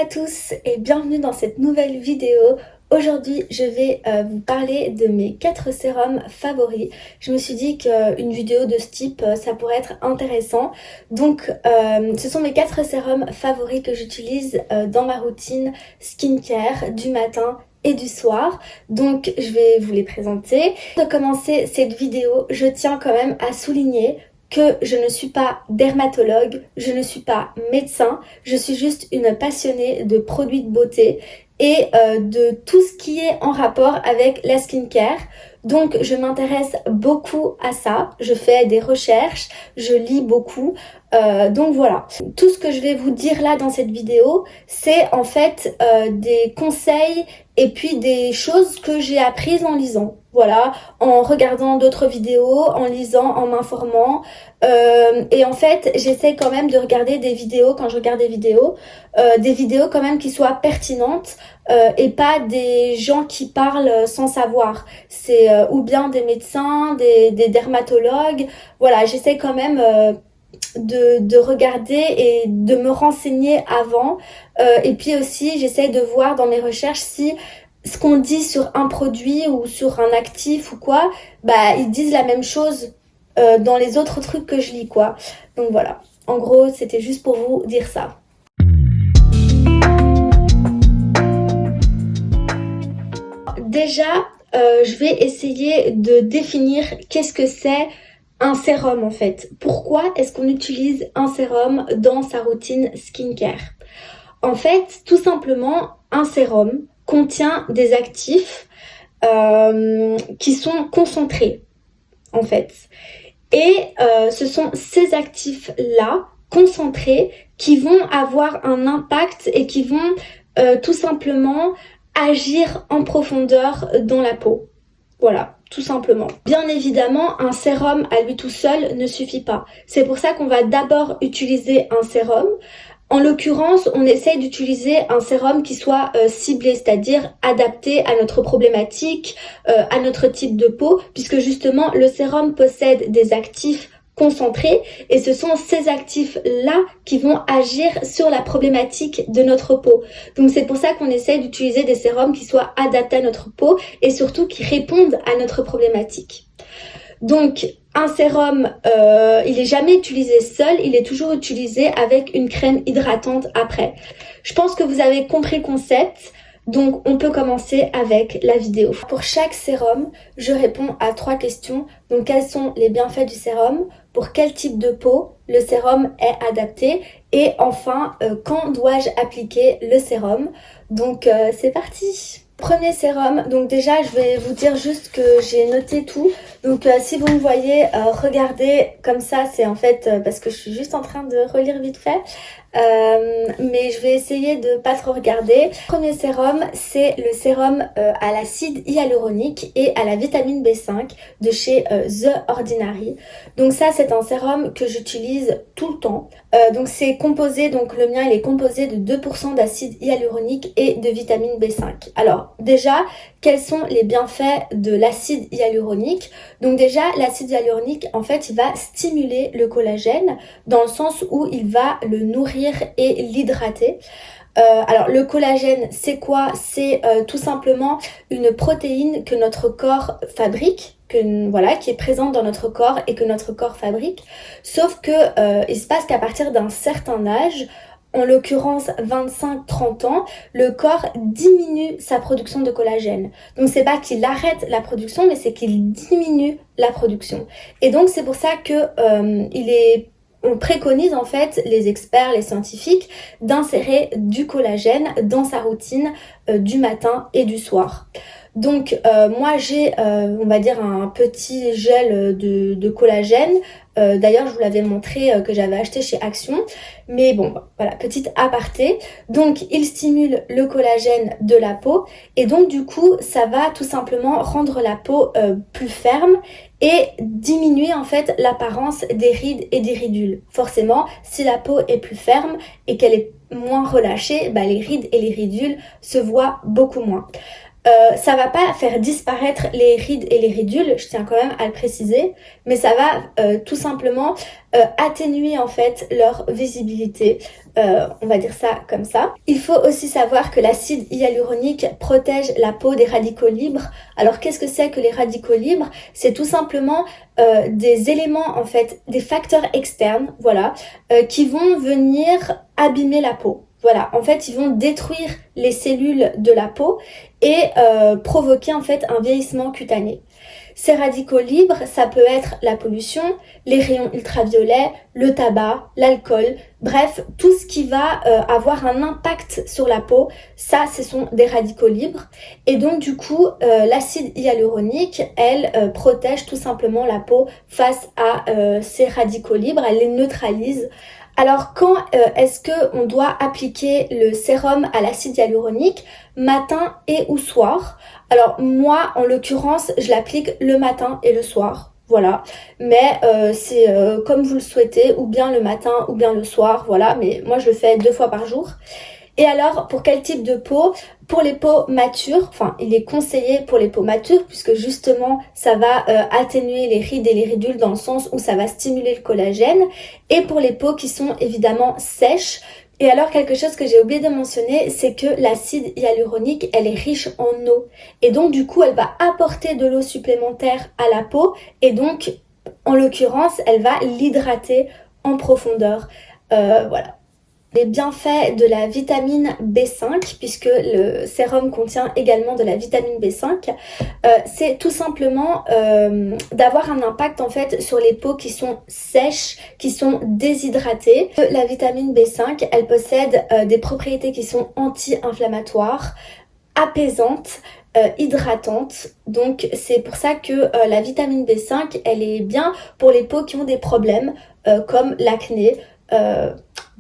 à tous et bienvenue dans cette nouvelle vidéo. Aujourd'hui, je vais vous parler de mes 4 sérums favoris. Je me suis dit qu'une vidéo de ce type, ça pourrait être intéressant. Donc, ce sont mes 4 sérums favoris que j'utilise dans ma routine skincare du matin et du soir. Donc, je vais vous les présenter. Pour commencer cette vidéo, je tiens quand même à souligner que je ne suis pas dermatologue, je ne suis pas médecin, je suis juste une passionnée de produits de beauté et de tout ce qui est en rapport avec la skincare. Donc je m'intéresse beaucoup à ça, je fais des recherches, je lis beaucoup, donc voilà. Tout ce que je vais vous dire là dans cette vidéo, c'est en fait des conseils et puis des choses que j'ai apprises en lisant. Voilà, en regardant d'autres vidéos, en lisant, en m'informant. Et en fait, j'essaie quand même de regarder des vidéos, quand je regarde des vidéos quand même qui soient pertinentes et pas des gens qui parlent sans savoir. C'est ou bien des médecins, des dermatologues. Voilà, j'essaie quand même de regarder et de me renseigner avant. Et puis aussi, j'essaie de voir dans mes recherches si ce qu'on dit sur un produit ou sur un actif ou quoi, bah ils disent la même chose dans les autres trucs que je lis, quoi. Donc voilà, en gros, c'était juste pour vous dire ça. Déjà, je vais essayer de définir qu'est-ce que c'est un sérum en fait. Pourquoi est-ce qu'on utilise un sérum dans sa routine skincare? En fait, tout simplement, un sérum contient des actifs qui sont concentrés en fait. Et ce sont ces actifs-là, concentrés, qui vont avoir un impact et qui vont tout simplement agir en profondeur dans la peau. Voilà, tout simplement. Bien évidemment, un sérum à lui tout seul ne suffit pas. C'est pour ça qu'on va d'abord utiliser un sérum. En l'occurrence, on essaye d'utiliser un sérum qui soit ciblé, c'est-à-dire adapté à notre problématique, à notre type de peau, puisque justement le sérum possède des actifs concentrés et ce sont ces actifs-là qui vont agir sur la problématique de notre peau. Donc c'est pour ça qu'on essaye d'utiliser des sérums qui soient adaptés à notre peau et surtout qui répondent à notre problématique. Donc un sérum, il est jamais utilisé seul, il est toujours utilisé avec une crème hydratante après. Je pense que vous avez compris le concept, donc on peut commencer avec la vidéo. Pour chaque sérum, je réponds à 3 questions. Donc quels sont les bienfaits du sérum? Pour quel type de peau le sérum est adapté? Et enfin, quand dois-je appliquer le sérum? Donc c'est parti! Premier sérum, donc déjà je vais vous dire juste que j'ai noté tout. Donc si vous me voyez regarder comme ça, c'est en fait parce que je suis juste en train de relire vite fait. Mais je vais essayer de pas trop regarder. Premier sérum, c'est le sérum à l'acide hyaluronique et à la vitamine B5 de chez The Ordinary. Donc ça, c'est un sérum que j'utilise tout le temps. Donc c'est composé, donc le mien il est composé de 2% d'acide hyaluronique et de vitamine B5. Alors déjà, quels sont les bienfaits de l'acide hyaluronique? Donc déjà, l'acide hyaluronique, en fait, il va stimuler le collagène dans le sens où il va le nourrir et l'hydrater. Alors le collagène, c'est quoi? C'est tout simplement une protéine que notre corps fabrique, voilà, qui est présente dans notre corps et que notre corps fabrique. Sauf que il se passe qu'à partir d'un certain âge, en l'occurrence 25-30 ans, le corps diminue sa production de collagène. Donc c'est pas qu'il arrête la production, mais c'est qu'il diminue la production. Et donc c'est pour ça que on préconise en fait, les experts, les scientifiques, d'insérer du collagène dans sa routine du matin et du soir. Donc moi j'ai on va dire un petit gel de collagène. D'ailleurs je vous l'avais montré que j'avais acheté chez Action. Mais bon voilà, petite aparté. Donc il stimule le collagène de la peau et donc du coup ça va tout simplement rendre la peau plus ferme et diminuer en fait l'apparence des rides et des ridules. Forcément, si la peau est plus ferme et qu'elle est moins relâchée, bah, les rides et les ridules se voient beaucoup moins. Ça va pas faire disparaître les rides et les ridules, je tiens quand même à le préciser, mais ça va tout simplement atténuer en fait leur visibilité, on va dire ça comme ça. Il faut aussi savoir que l'acide hyaluronique protège la peau des radicaux libres. Alors qu'est-ce que c'est que les radicaux libres? C'est tout simplement des éléments en fait, des facteurs externes, voilà, qui vont venir abîmer la peau. Voilà, en fait, ils vont détruire les cellules de la peau et provoquer en fait un vieillissement cutané. Ces radicaux libres, ça peut être la pollution, les rayons ultraviolets, le tabac, l'alcool, bref, tout ce qui va avoir un impact sur la peau, ça, ce sont des radicaux libres. Et donc, du coup, l'acide hyaluronique, elle protège tout simplement la peau face à ces radicaux libres, elle les neutralise. Alors quand est-ce qu'on doit appliquer le sérum à l'acide hyaluronique? Matin et ou soir. Alors moi en l'occurrence je l'applique le matin et le soir. Voilà, mais c'est comme vous le souhaitez, ou bien le matin ou bien le soir, voilà, mais moi je le fais 2 fois par jour. Et alors, pour quel type de peau? Pour les peaux matures, enfin, il est conseillé pour les peaux matures puisque justement, ça va atténuer les rides et les ridules dans le sens où ça va stimuler le collagène. Et pour les peaux qui sont évidemment sèches. Et alors, quelque chose que j'ai oublié de mentionner, c'est que l'acide hyaluronique, elle est riche en eau. Et donc, du coup, elle va apporter de l'eau supplémentaire à la peau. Et donc, en l'occurrence, elle va l'hydrater en profondeur. Voilà. Les bienfaits de la vitamine B5, puisque le sérum contient également de la vitamine B5, c'est tout simplement d'avoir un impact en fait sur les peaux qui sont sèches, qui sont déshydratées. La vitamine B5, elle possède des propriétés qui sont anti-inflammatoires, apaisantes, hydratantes. Donc c'est pour ça que la vitamine B5, elle est bien pour les peaux qui ont des problèmes comme l'acné.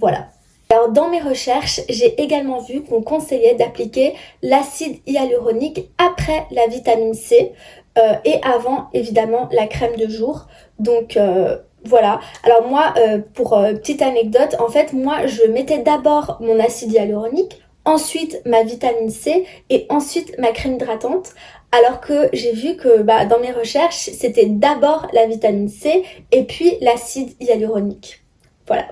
Voilà. Alors dans mes recherches, j'ai également vu qu'on conseillait d'appliquer l'acide hyaluronique après la vitamine C et avant évidemment la crème de jour. Donc voilà. Alors moi, pour petite anecdote, en fait moi je mettais d'abord mon acide hyaluronique, ensuite ma vitamine C et ensuite ma crème hydratante. Alors que j'ai vu que dans mes recherches, c'était d'abord la vitamine C et puis l'acide hyaluronique. Voilà.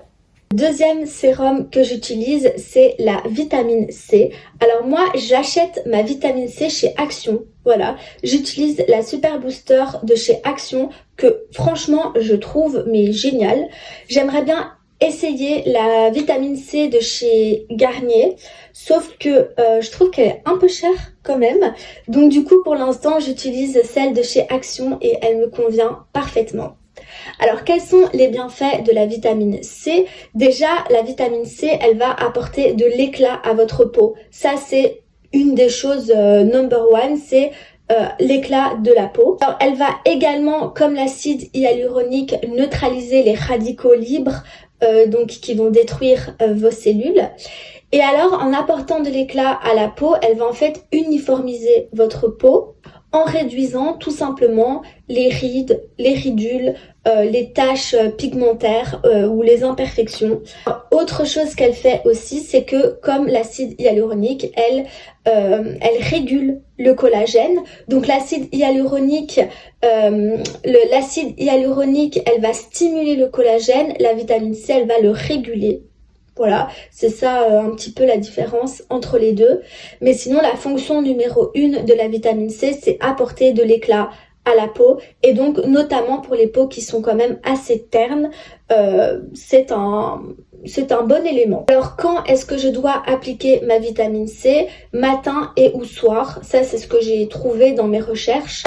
Deuxième sérum que j'utilise, c'est la vitamine C. Alors moi, j'achète ma vitamine C chez Action. Voilà, j'utilise la Super Booster de chez Action que franchement, je trouve mais génial. J'aimerais bien essayer la vitamine C de chez Garnier, sauf que je trouve qu'elle est un peu chère quand même. Donc du coup, pour l'instant, j'utilise celle de chez Action et elle me convient parfaitement. Alors, quels sont les bienfaits de la vitamine C? Déjà, la vitamine C, elle va apporter de l'éclat à votre peau. Ça, c'est une des choses number one, c'est l'éclat de la peau. Alors, elle va également, comme l'acide hyaluronique, neutraliser les radicaux libres, donc qui vont détruire vos cellules. Et alors, en apportant de l'éclat à la peau, elle va en fait uniformiser votre peau en réduisant tout simplement les rides, les ridules, les taches pigmentaires ou les imperfections. Autre chose qu'elle fait aussi, c'est que comme l'acide hyaluronique, elle régule le collagène. Donc l'acide hyaluronique, l'acide hyaluronique, elle va stimuler le collagène. La vitamine C, elle va le réguler. Voilà, c'est ça un petit peu la différence entre les deux. Mais sinon, la fonction numéro 1 de la vitamine C, c'est apporter de l'éclat à la peau. Et donc, notamment pour les peaux qui sont quand même assez ternes, c'est un bon élément. Alors, quand est-ce que je dois appliquer ma vitamine C? Matin et ou soir. Ça, c'est ce que j'ai trouvé dans mes recherches.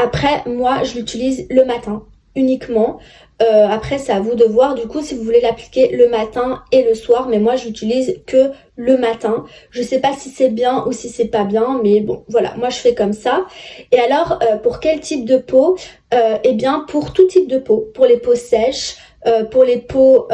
Après, moi, je l'utilise le matin uniquement. Après, c'est à vous de voir du coup si vous voulez l'appliquer le matin et le soir, mais moi je l'utilise que le matin. Je sais pas si c'est bien ou si c'est pas bien, mais bon voilà, moi je fais comme ça. Et alors pour quel type de peau? Eh bien pour tout type de peau, pour les peaux sèches, pour les peaux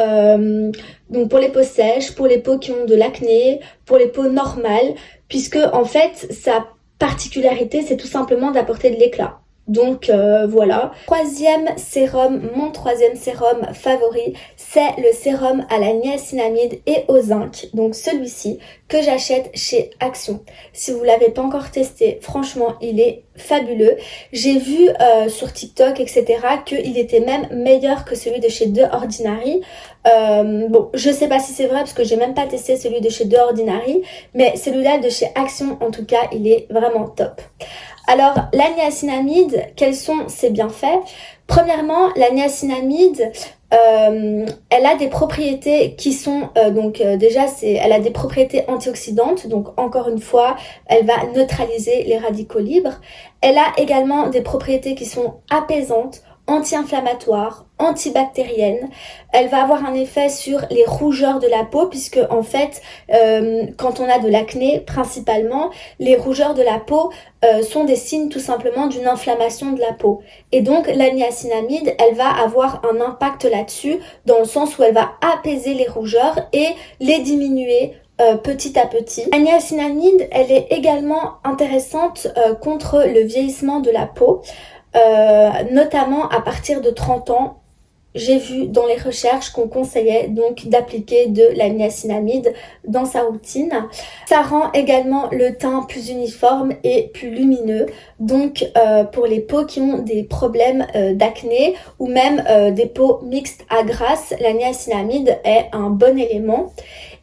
donc pour les peaux sèches, pour les peaux qui ont de l'acné, pour les peaux normales, puisque en fait sa particularité c'est tout simplement d'apporter de l'éclat. Donc voilà. Mon troisième sérum favori, c'est le sérum à la niacinamide et au zinc. Donc celui-ci que j'achète chez Action. Si vous l'avez pas encore testé, franchement, il est fabuleux. J'ai vu sur TikTok, etc., qu'il était même meilleur que celui de chez The Ordinary. Bon, je sais pas si c'est vrai parce que j'ai même pas testé celui de chez The Ordinary, mais celui-là de chez Action, en tout cas, il est vraiment top. Alors, la niacinamide, quels sont ses bienfaits? Premièrement, la niacinamide, elle a des propriétés qui sont, elle a des propriétés antioxydantes, donc encore une fois, elle va neutraliser les radicaux libres. Elle a également des propriétés qui sont apaisantes, anti-inflammatoires, antibactériennes. Elle va avoir un effet sur les rougeurs de la peau puisque en fait, quand on a de l'acné principalement, les rougeurs de la peau sont des signes tout simplement d'une inflammation de la peau. Et donc la niacinamide, elle va avoir un impact là-dessus dans le sens où elle va apaiser les rougeurs et les diminuer petit à petit. La niacinamide, elle est également intéressante contre le vieillissement de la peau. Notamment à partir de 30 ans, j'ai vu dans les recherches qu'on conseillait donc d'appliquer de la niacinamide dans sa routine. Ça rend également le teint plus uniforme et plus lumineux. Donc pour les peaux qui ont des problèmes d'acné ou même des peaux mixtes à grasse, la niacinamide est un bon élément.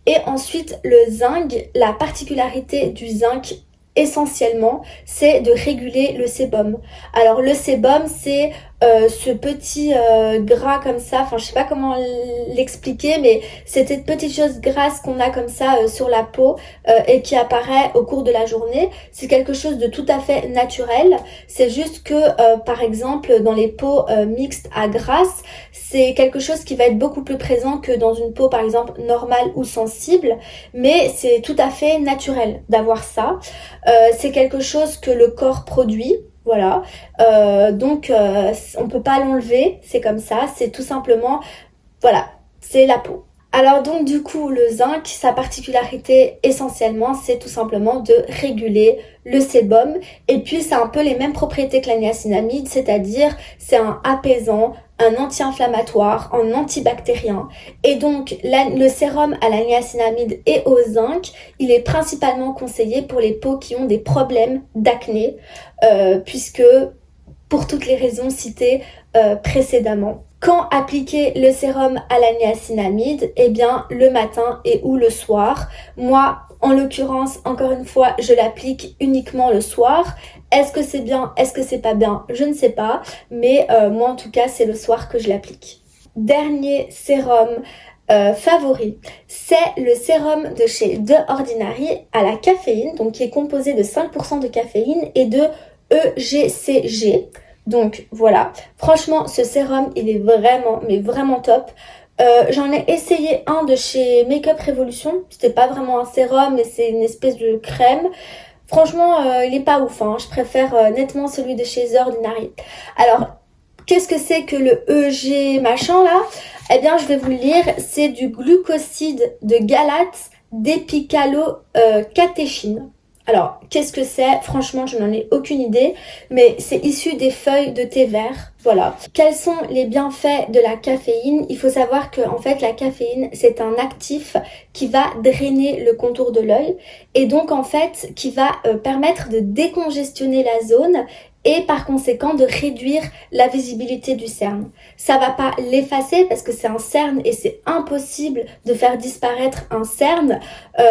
Et ensuite le zinc, la particularité du zinc essentiellement, c'est de réguler le sébum. Alors le sébum, c'est ce petit gras comme ça, enfin je sais pas comment l'expliquer, mais c'est cette petite chose grasse qu'on a comme ça sur la peau et qui apparaît au cours de la journée. C'est quelque chose de tout à fait naturel. C'est juste que par exemple dans les peaux mixtes à grasse, c'est quelque chose qui va être beaucoup plus présent que dans une peau par exemple normale ou sensible, mais c'est tout à fait naturel d'avoir ça. C'est quelque chose que le corps produit. Voilà, on peut pas l'enlever, c'est comme ça, c'est tout simplement, voilà, c'est la peau. Alors donc du coup le zinc, sa particularité essentiellement c'est tout simplement de réguler le sébum et puis c'est un peu les mêmes propriétés que la niacinamide, c'est-à-dire c'est un apaisant, un anti-inflammatoire, un antibactérien et donc le sérum à la niacinamide et au zinc, il est principalement conseillé pour les peaux qui ont des problèmes d'acné puisque pour toutes les raisons citées précédemment. Quand appliquer le sérum à la niacinamide? Eh bien, le matin et ou le soir. Moi, en l'occurrence, encore une fois, je l'applique uniquement le soir. Est-ce que c'est bien? Est-ce que c'est pas bien? Je ne sais pas. Mais moi, en tout cas, c'est le soir que je l'applique. Dernier sérum favori, c'est le sérum de chez The Ordinary à la caféine, donc qui est composé de 5% de caféine et de EGCG. Donc voilà, franchement ce sérum il est vraiment mais vraiment top. J'en ai essayé un de chez Makeup Revolution, c'était pas vraiment un sérum mais c'est une espèce de crème. Franchement il est pas ouf, hein. Je préfère nettement celui de chez The Ordinary. Alors qu'est-ce que c'est que le EG machin là? Eh bien je vais vous le lire, c'est du glucoside de galate d'épicalocatéchine. Alors, qu'est-ce que c'est? Franchement, je n'en ai aucune idée, mais c'est issu des feuilles de thé vert. Voilà. Quels sont les bienfaits de la caféine? Il faut savoir que en fait, la caféine, c'est un actif qui va drainer le contour de l'œil et donc en fait, qui va permettre de décongestionner la zone et par conséquent de réduire la visibilité du cerne. Ça va pas l'effacer parce que c'est un cerne et c'est impossible de faire disparaître un cerne.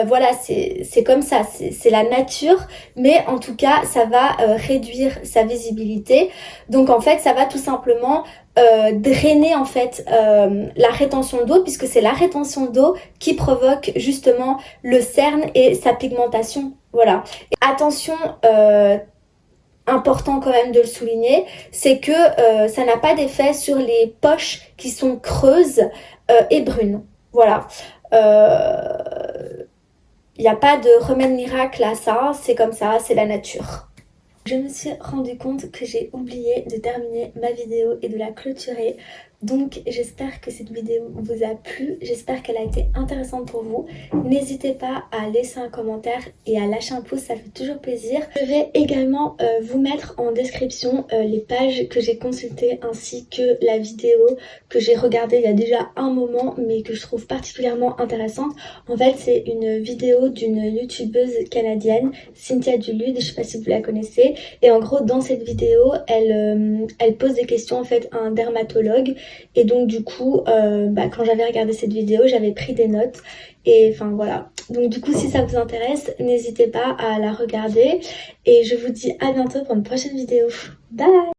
Voilà, c'est comme ça, c'est la nature, mais en tout cas, ça va réduire sa visibilité. Donc en fait, ça va tout simplement drainer en fait la rétention d'eau puisque c'est la rétention d'eau qui provoque justement le cerne et sa pigmentation. Voilà. Et attention, important quand même de le souligner, c'est que ça n'a pas d'effet sur les poches qui sont creuses et brunes. Voilà. Il n'y a pas de remède miracle à ça, c'est comme ça, c'est la nature. Je me suis rendu compte que j'ai oublié de terminer ma vidéo et de la clôturer. Donc j'espère que cette vidéo vous a plu, j'espère qu'elle a été intéressante pour vous. N'hésitez pas à laisser un commentaire et à lâcher un pouce, ça fait toujours plaisir. Je vais également vous mettre en description les pages que j'ai consultées ainsi que la vidéo que j'ai regardée il y a déjà un moment mais que je trouve particulièrement intéressante. En fait c'est une vidéo d'une youtubeuse canadienne, Cynthia Dulude, je sais pas si vous la connaissez. Et en gros dans cette vidéo elle pose des questions en fait à un dermatologue. Et donc du coup, quand j'avais regardé cette vidéo, j'avais pris des notes. Et enfin voilà. Donc du coup, si ça vous intéresse, n'hésitez pas à la regarder. Et je vous dis à bientôt pour une prochaine vidéo. Bye!